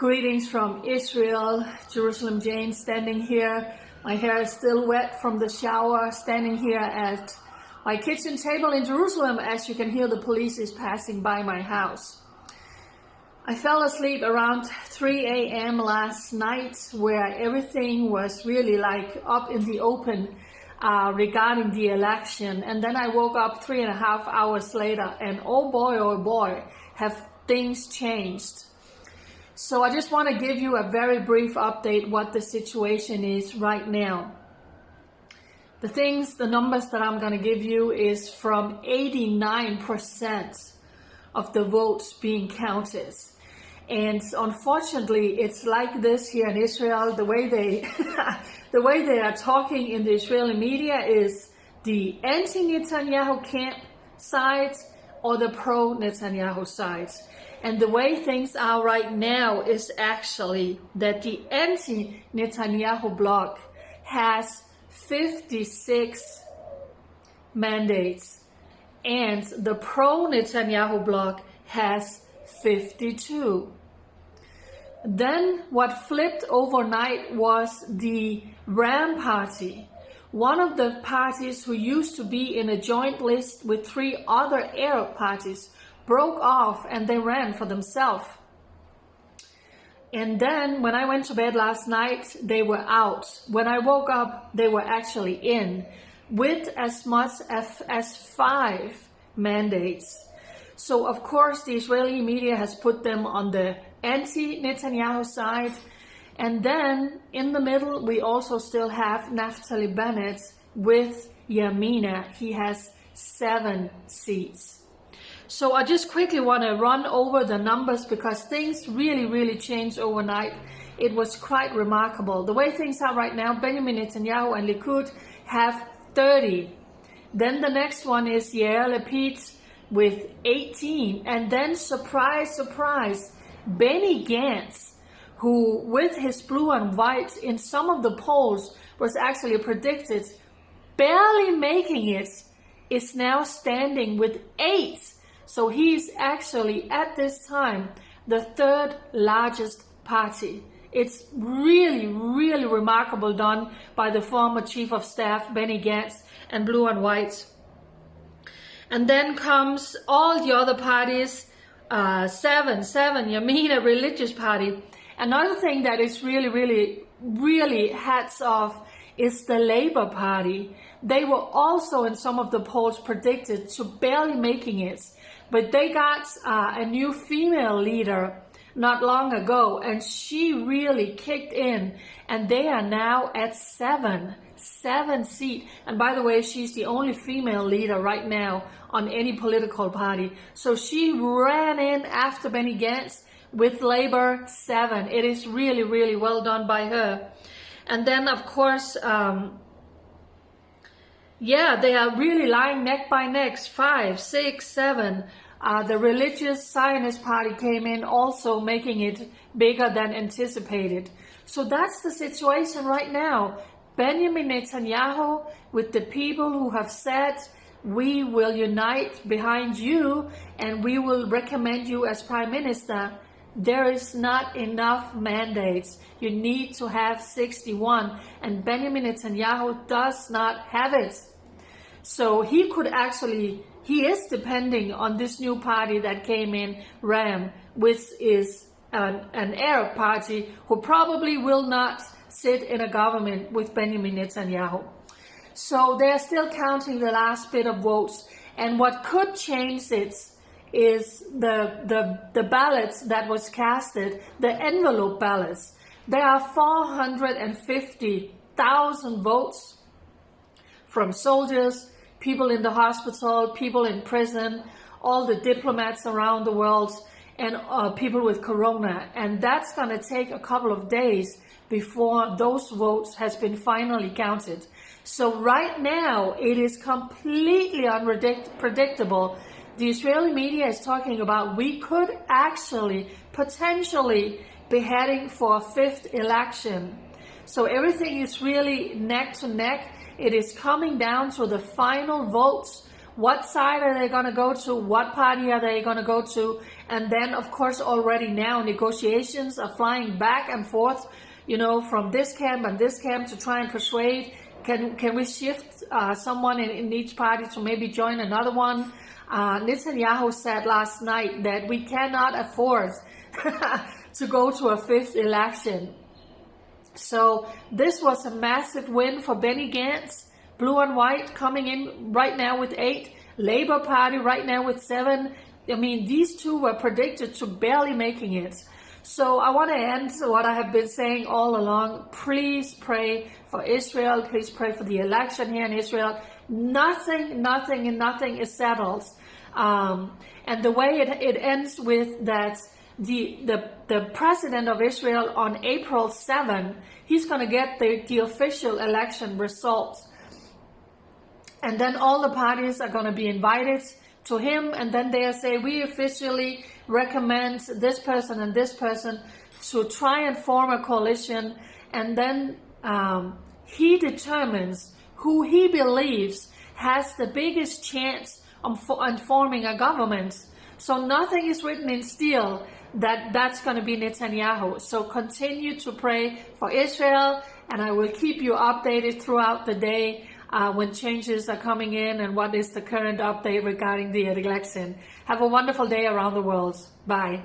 Greetings from Israel, Jerusalem Jane standing here. My hair is still wet from the shower, standing here at my kitchen table in Jerusalem as you can hear the police is passing by my house. I fell asleep around 3 a.m. last night where everything was really like up in the open regarding the election, and then I woke up 3.5 hours later and oh boy, have things changed. So I just want to give you a very brief update what the situation is right now. The numbers that I'm going to give you is from 89% of the votes being counted. And unfortunately, it's like this here in Israel. The way they are talking in the Israeli media is the anti-Netanyahu camp side or the pro-Netanyahu side. And the way things are right now is actually that the anti-Netanyahu bloc has 56 mandates and the pro-Netanyahu bloc has 52. Then what flipped overnight was the Ram party, one of the parties who used to be in a joint list with 3 other Arab parties, broke off and they ran for themselves. And then when I went to bed last night, they were out. When I woke up, they were actually in with as much as 5 mandates. So of course the Israeli media has put them on the anti-Netanyahu side. And then in the middle, we also still have Naftali Bennett with Yamina. He has 7 seats. So I just quickly want to run over the numbers because things really changed overnight. It was quite remarkable. The way things are right now, Benjamin Netanyahu and Likud have 30. Then the next one is Yair Lapid with 18. And then surprise, Benny Gantz, who with his blue and white in some of the polls was actually predicted barely making it, is now standing with 8. So he's actually at this time the 3rd largest party. It's really remarkable done by the former chief of staff Benny Gantz and blue and white. And then comes all the other parties, 7, Yamina, religious party. Another thing that is really hats off is the Labour Party. They were also in some of the polls predicted to barely making it. But they got a new female leader not long ago, and she really kicked in, and they are now at 7 seats. And by the way, she's the only female leader right now on any political party. So she ran in after Benny Gantz with Labour 7. It is really well done by her. And then of course, they are really lying neck by neck, 5, 6, 7. The religious Zionist party came in also making it bigger than anticipated. So that's the situation right now. Benjamin Netanyahu with the people who have said, we will unite behind you and we will recommend you as prime minister. There is not enough mandates. You need to have 61, and Benjamin Netanyahu does not have it. So he is depending on this new party that came in, Ram, which is an Arab party who probably will not sit in a government with Benjamin Netanyahu. So they're still counting the last bit of votes, and what could change it is the ballots that was casted, the envelope ballots. There are 450,000 votes from soldiers, people in the hospital, people in prison, all the diplomats around the world, and people with corona. And that's going to take a couple of days before those votes has been finally counted. So right now, it is completely unpredictable. The Israeli media is talking about we could actually potentially be heading for a 5th election. So everything is really neck to neck. It is coming down to the final votes what side are they going to go to, what party are they going to go to, and then of course already now negotiations are flying back and forth, you know, from this camp and this camp to try and persuade, can we shift someone in each party to maybe join another one. Netanyahu said last night that we cannot afford to go to a fifth election. So this was a massive win for Benny Gantz. Blue and White coming in right now with 8. Labour Party right now with 7. I mean, these two were predicted to barely making it. So I want to end what I have been saying all along. Please pray for Israel. Please pray for the election here in Israel. Nothing is settled. And the way it ends with that the president of Israel on April 7, he's going to get the official election results. And then all the parties are going to be invited to him, and then they'll say, we officially recommend this person and this person to try and form a coalition, and then he determines who he believes has the biggest chance on forming a government. So nothing is written in steel that's going to be Netanyahu. So continue to pray for Israel, and I will keep you updated throughout the day when changes are coming in and what is the current update regarding the election. Have a wonderful day around the world. Bye.